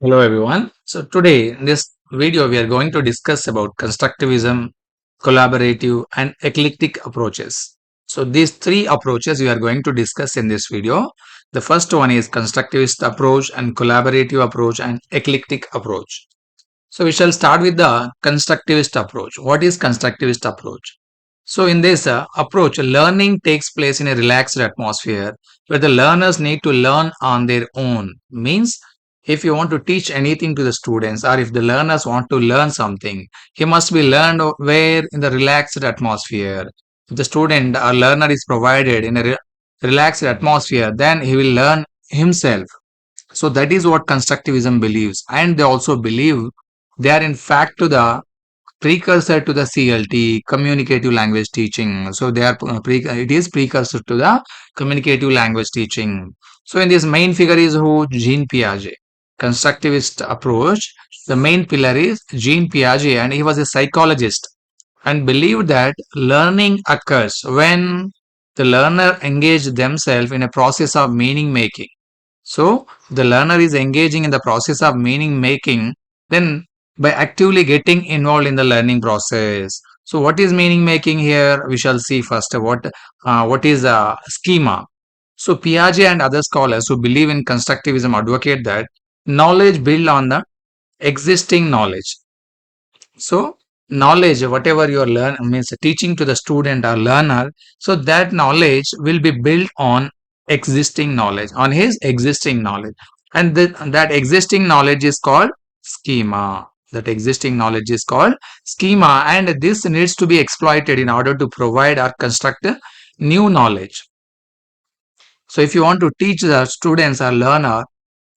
Hello everyone. So today in this video we are going to discuss about constructivism, collaborative and eclectic approaches. So these three approaches we are going to discuss in this video. The first one is constructivist approach and collaborative approach and eclectic approach. So we shall start with the constructivist approach. What is constructivist approach? So in this approach, learning takes place in a relaxed atmosphere where the learners need to learn on their own. Means if you want to teach anything to the students or if the learners want to learn something, he must be learned where in the relaxed atmosphere. If the student or learner is provided in a relaxed atmosphere, then he will learn himself. So that is what constructivism believes. And they also believe they are in fact to the precursor to the CLT, communicative language teaching. So they are it is precursor to the communicative language teaching. So in this main figure is who? Jean Piaget. Constructivist approach. The main pillar is Jean Piaget, and he was a psychologist and believed that learning occurs when the learner engage themselves in a process of meaning making. So the learner is engaging in the process of meaning making, then by actively getting involved in the learning process. So what is meaning making here? We shall see first what is a schema. So Piaget and other scholars who believe in constructivism advocate that knowledge built on the existing knowledge. So knowledge, whatever you are learn means teaching to the student or learner, so that knowledge will be built on existing knowledge, on his existing knowledge. And that existing knowledge is called schema. That existing knowledge is called schema, and this needs to be exploited in order to provide or construct new knowledge. So if you want to teach the students or learner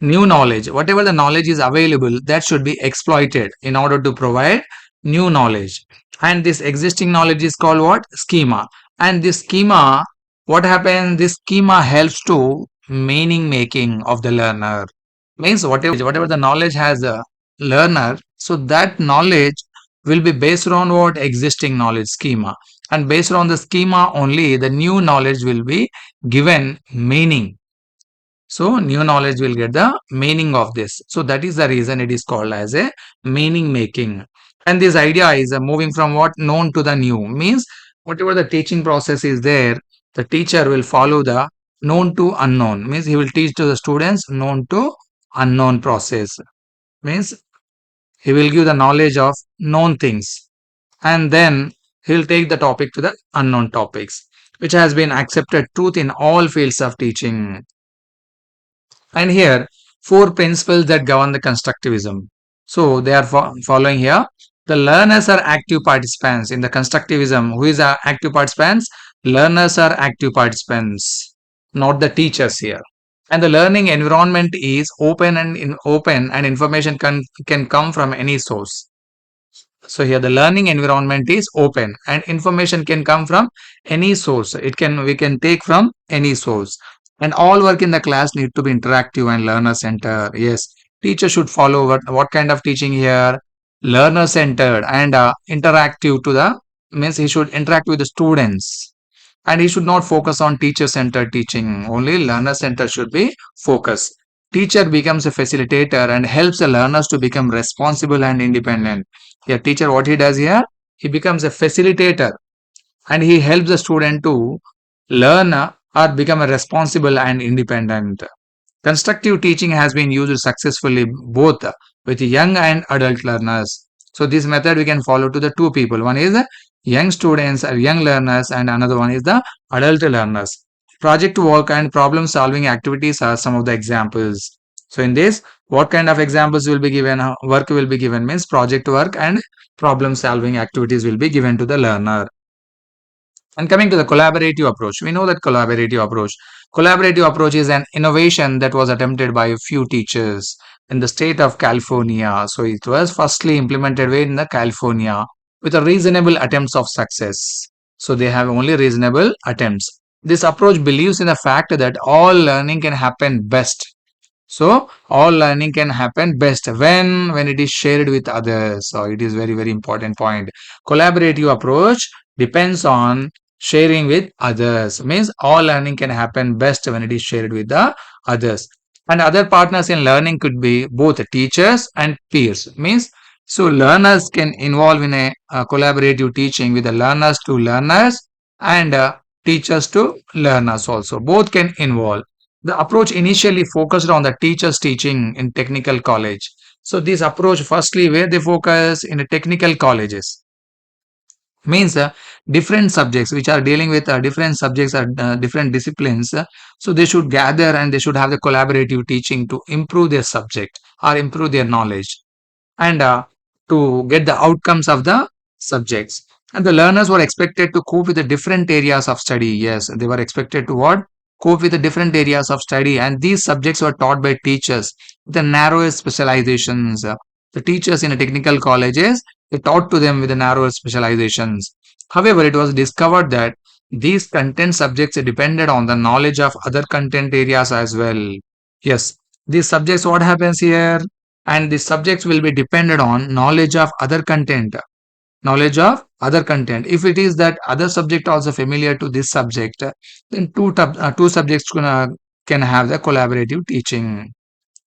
new knowledge, whatever the knowledge is available, that should be exploited in order to provide new knowledge. And this existing knowledge is called what? Schema. And this schema, what happens? This schema helps to meaning making of the learner. Means whatever the knowledge has a learner, so that knowledge will be based on what? Existing knowledge schema. And based on the schema only, the new knowledge will be given meaning. So new knowledge will get the meaning of this. So that is the reason it is called as a meaning making. And this idea is moving from what? Known to the new. Means whatever the teaching process is there, the teacher will follow the known to unknown. Means he will teach to the students known to unknown process. Means he will give the knowledge of known things. And then he will take the topic to the unknown topics, which has been accepted truth in all fields of teaching. And here, four principles that govern the constructivism. So they are following here. The learners are active participants in the constructivism. Who is active participants? Learners are active participants, not the teachers here. And the learning environment is open and information can come from any source. So here the learning environment is open and information can come from any source. We can take from any source. And all work in the class need to be interactive and learner centered. Yes, teacher should follow what kind of teaching here? Learner centered and interactive to the means he should interact with the students. And he should not focus on teacher centered teaching. Only learner centered should be focused. Teacher becomes a facilitator and helps the learners to become responsible and independent. Here, teacher, what he does here? He becomes a facilitator and he helps the student to learn or become a responsible and independent. Constructive teaching has been used successfully both with young and adult learners. So this method we can follow to the two people. One is the young students or young learners and another one is the adult learners. Project work and problem solving activities are some of the examples. So in this, what kind of examples will be given? Work will be given means project work and problem solving activities will be given to the learner. And coming to the collaborative approach, we know that collaborative approach is an innovation that was attempted by a few teachers in the state of California. So it was firstly implemented in the California with a reasonable attempts of success. So they have only reasonable attempts. This approach believes in the fact that all learning can happen best. So all learning can happen best when it is shared with others. So it is very important point. Collaborative approach depends on sharing with others. Means all learning can happen best when it is shared with the others. And other partners in learning could be both teachers and peers. Means so learners can involve in a collaborative teaching with the learners to learners and teachers to learners also. Both can involve. The approach initially focused on the teachers teaching in technical college. So this approach firstly where they focus in the technical colleges means different subjects which are dealing with different subjects or different disciplines, so they should gather and they should have the collaborative teaching to improve their subject or improve their knowledge and to get the outcomes of the subjects. And the learners were expected to cope with the different areas of study. Yes, they were expected to what? Cope with the different areas of study. And these subjects were taught by teachers, the narrowest specializations. The teachers in the technical colleges, they taught to them with the narrower specializations. However, it was discovered that these content subjects depended on the knowledge of other content areas as well. Yes, these subjects, what happens here? And the subjects will be dependent on knowledge of other content. If it is that other subject also familiar to this subject, then two subjects can have the collaborative teaching.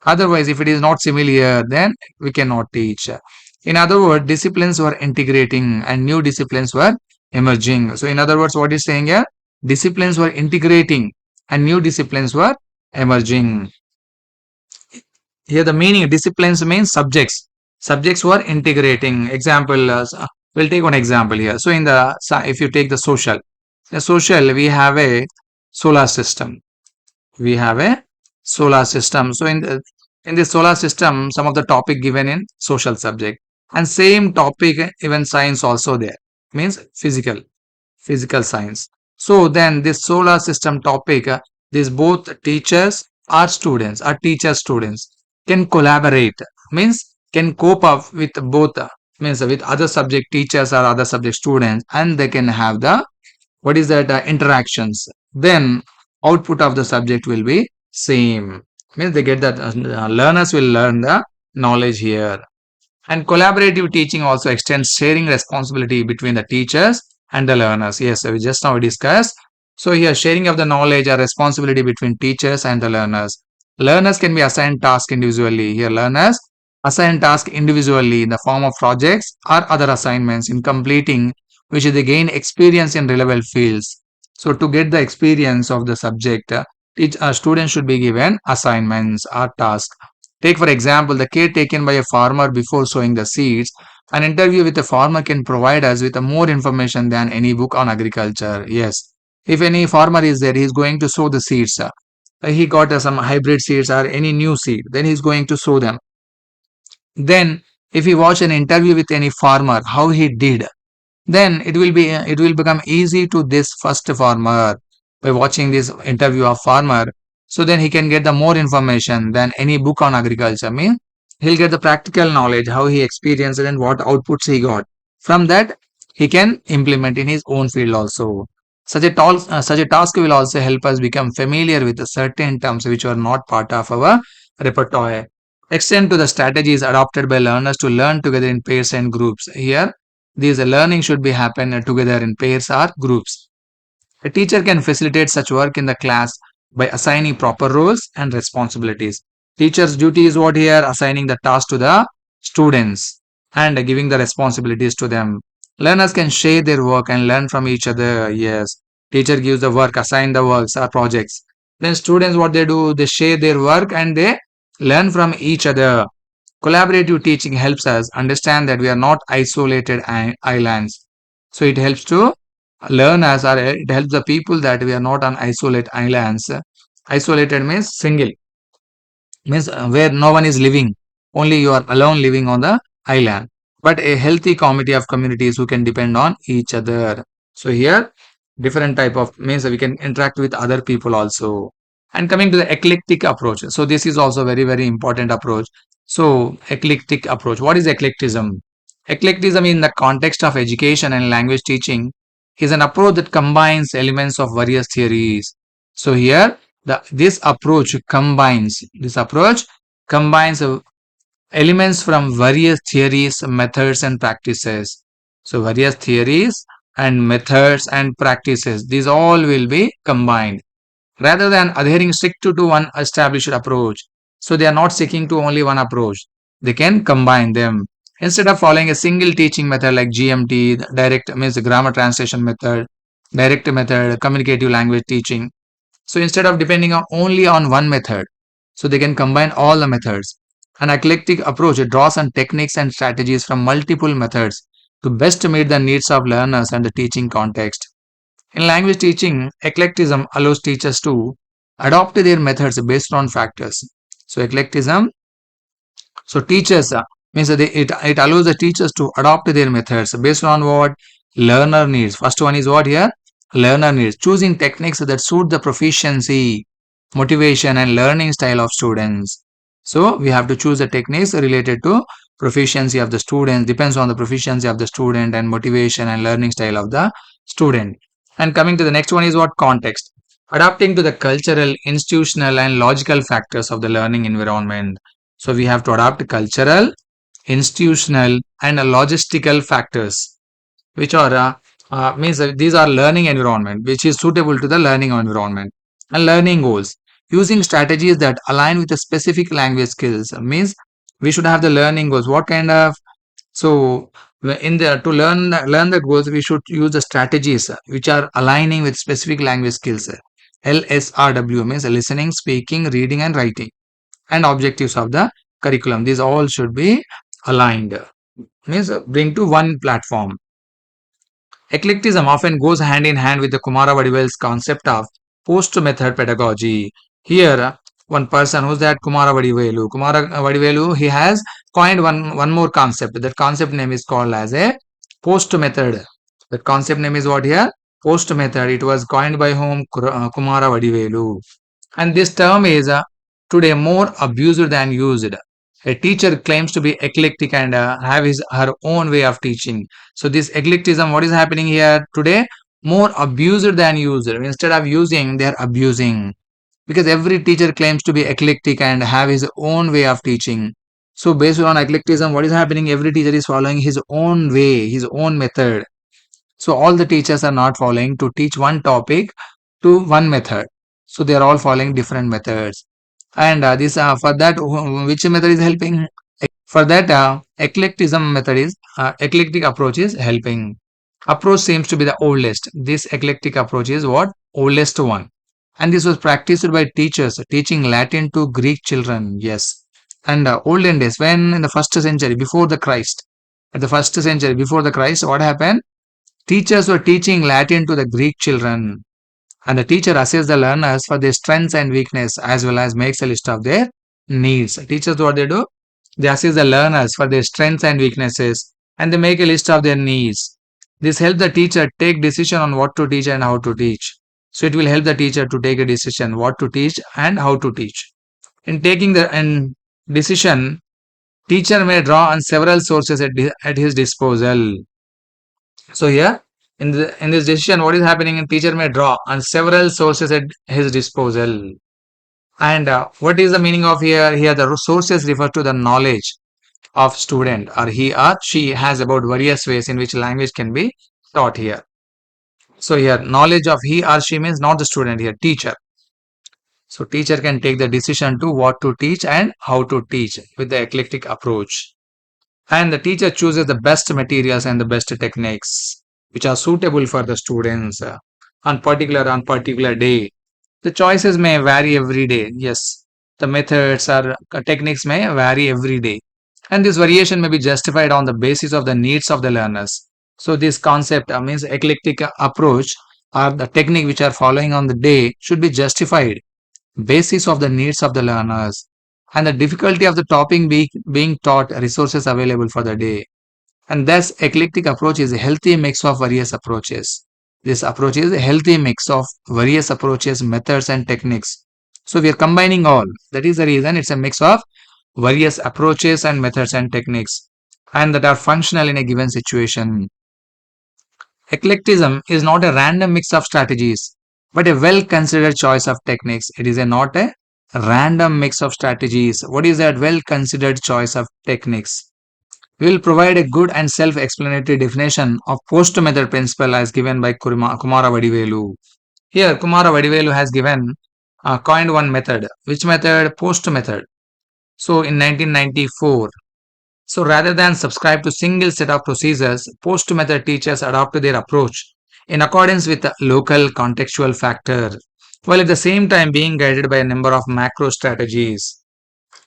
Otherwise, if it is not familiar, then we cannot teach. In other words, disciplines were integrating and new disciplines were emerging. So in other words, what is saying here? Disciplines were integrating and new disciplines were emerging. Here the meaning disciplines means subjects. Subjects were integrating. Example, we'll take one example here. So in the, if you take the social, we have a solar system. We have a solar system. So in the solar system, some of the topic given in social subject and same topic even science also there means physical science. So then this solar system topic, these both teachers or students or teacher students can collaborate, means can cope up with both, means with other subject teachers or other subject students, and they can have the what is that interactions. Then output of the subject will be same, means they get that learners will learn the knowledge here. And collaborative teaching also extends sharing responsibility between the teachers and the learners. Yes, we just now discussed. So here sharing of the knowledge or responsibility between teachers and the learners. Learners can be assigned tasks individually. Here learners assign tasks individually in the form of projects or other assignments in completing which they gain experience in relevant fields. So to get the experience of the subject, students should be given assignments or tasks. Take for example the care taken by a farmer before sowing the seeds. An interview with a farmer can provide us with more information than any book on agriculture. Yes, if any farmer is there, he is going to sow the seeds. He got some hybrid seeds or any new seed, then he is going to sow them. Then if you watch an interview with any farmer, how he did, then it will become easy to this first farmer by watching this interview of farmer. So then he can get the more information than any book on agriculture. Mean he'll get the practical knowledge how he experienced it and what outputs he got. From that he can implement in his own field also. Such a task will also help us become familiar with the certain terms which are not part of our repertoire. Extend to the strategies adopted by learners to learn together in pairs and groups. Here these learning should be happen together in pairs or groups. A teacher can facilitate such work in the class by assigning proper roles and responsibilities. Teacher's duty is what here? Assigning the task to the students and giving the responsibilities to them. Learners can share their work and learn from each other. Yes. Teacher gives the work, assign the works or projects. Then students what they do? They share their work and they learn from each other. Collaborative teaching helps us understand that we are not isolated islands. So it helps to learn us, or it helps the people that we are not on isolated islands. Isolated means single, means where no one is living, only you are alone living on the island. But a healthy community of communities who can depend on each other. So here different type of means we can interact with other people also. And coming to the eclectic approach, so this is also very important approach. So eclectic approach, what is eclectism? Eclectism in the context of education and language teaching is an approach that combines elements of various theories. So here this approach combines elements from various theories, methods and practices. So various theories and methods and practices, these all will be combined. rather than adhering strict to one established approach. So they are not sticking to only one approach. They can combine them. Instead of following a single teaching method like GMT, direct means the grammar translation method, direct method, communicative language teaching. So instead of depending on only on one method, so they can combine all the methods. An eclectic approach draws on techniques and strategies from multiple methods to best meet the needs of learners and the teaching context. In language teaching, eclectism allows teachers to adopt their methods based on factors. So eclectism, so teachers means that it allows the teachers to adopt their methods based on what learner needs. First one is what here? Learner needs. Choosing techniques that suit the proficiency, motivation and learning style of students. So we have to choose the techniques related to proficiency of the student, depends on the proficiency of the student and motivation and learning style of the student. And coming to the next one is what? Context. Adapting to the cultural, institutional and logical factors of the learning environment. So we have to adapt cultural, institutional and logistical factors which are means these are learning environment which is suitable to the learning environment and learning goals. Using strategies that align with the specific language skills means we should have the learning goals. What kind of, so in the to learn the goals we should use the strategies which are aligning with specific language skills. LSRW means listening, speaking, reading and writing, and objectives of the curriculum. These all should be aligned, means bring to one platform. Eclectism often goes hand in hand with the Kumara Vadivel's concept of post-method pedagogy. Here, one person who's that Kumara Vadivelu. Kumara Vadivelu, he has coined one more concept. That concept name is called as a post-method. That concept name is what here? Post-method. It was coined by whom? Kumara Vadivelu. And this term is today more abused than used. A teacher claims to be eclectic and have her own way of teaching. So this eclecticism, what is happening here today? More abused than used. Instead of using, they are abusing. Because every teacher claims to be eclectic and have his own way of teaching. So based on eclecticism, what is happening? Every teacher is following his own way, his own method. So all the teachers are not following to teach one topic to one method. So they are all following different methods. And this for that, which method is helping? For that, eclectism method is eclectic approach is helping. Approach seems to be the oldest. This eclectic approach is what? Oldest one. And this was practiced by teachers teaching Latin to Greek children. Yes. And olden days, when in the first century before the Christ, at the first century before the Christ, what happened? Teachers were teaching Latin to the Greek children, and the teacher assesses the learners for their strengths and weakness as well as makes a list of their needs. Teachers, what they do? They assess the learners for their strengths and weaknesses and they make a list of their needs. This helps the teacher take decision on what to teach and how to teach. So it will help the teacher to take a decision what to teach and how to teach. In taking the decision, teacher may draw on several sources at his disposal. So here in this decision, what is happening? In teacher may draw on several sources at his disposal. And what is the meaning of here? Here the sources refer to the knowledge of student or he or she has about various ways in which language can be taught here. So here knowledge of he or she means not the student here, teacher. So teacher can take the decision to what to teach and how to teach with the eclectic approach. And the teacher chooses the best materials and the best techniques which are suitable for the students on particular day. The choices may vary every day. Yes, the methods or techniques may vary every day, and this variation may be justified on the basis of the needs of the learners. So this concept means eclectic approach or the technique which are following on the day should be justified basis of the needs of the learners and the difficulty of the topic being taught, resources available for the day. And thus eclectic approach is a healthy mix of various approaches. This approach is a healthy mix of various approaches, methods and techniques. So we are combining all. That is the reason it's a mix of various approaches and methods and techniques and that are functional in a given situation. Eclectism is not a random mix of strategies, but a well considered choice of techniques. It is not a random mix of strategies. What is that well considered choice of techniques? We will provide a good and self explanatory definition of post method principle as given by Kumara Vadivelu. Here, Kumara Vadivelu has coined one method. Which method? Post method. So, in 1994. So, rather than subscribe to single set of procedures, post method teachers adopt their approach in accordance with the local contextual factor, while at the same time being guided by a number of macro strategies.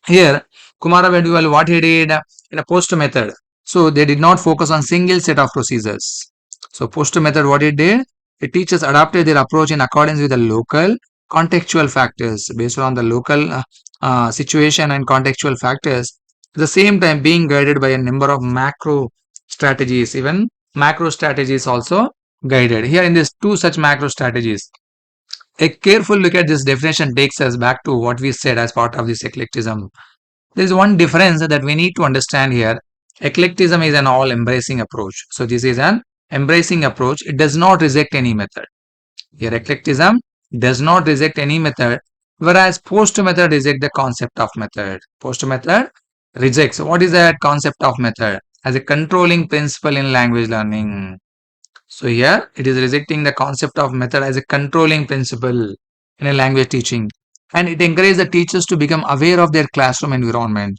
Here, Kumara Veduval, what he did in a post method. So they did not focus on single set of procedures. So post method, what it did, the teachers adapted their approach in accordance with the local contextual factors based on the local situation and contextual factors. At the same time, being guided by a number of macro strategies. Even macro strategies also guided. Here in these two such macro strategies, a careful look at this definition takes us back to what we said as part of this eclectism. There is one difference that we need to understand here. Eclectism is an all embracing approach. So, this is an embracing approach. It does not reject any method. Here, eclectism does not reject any method, whereas post method reject the concept of method. Post method rejects. What is that concept of method? As a controlling principle in language learning. So here it is rejecting the concept of method as a controlling principle in a language teaching, and it encourages the teachers to become aware of their classroom environment,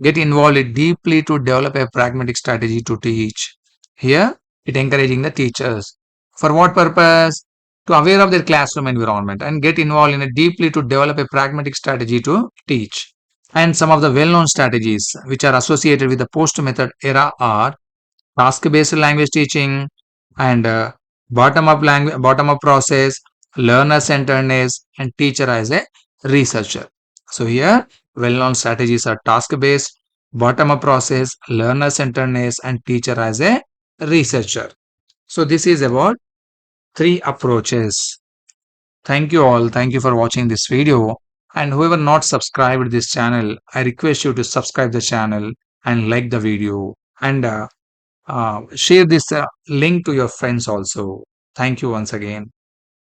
get involved deeply to develop a pragmatic strategy to teach. Here it encouraging the teachers for what purpose? To aware of their classroom environment and get involved in a deeply to develop a pragmatic strategy to teach. And some of the well-known strategies which are associated with the post method era are task-based language teaching and bottom-up process, learner-centeredness, and teacher as a researcher. So here, well-known strategies are task-based, bottom-up process, learner-centeredness, and teacher as a researcher. So this is about three approaches. Thank you all. Thank you for watching this video. And whoever not subscribed this channel, I request you to subscribe the channel and like the video. And share this link to your friends also. Thank you once again.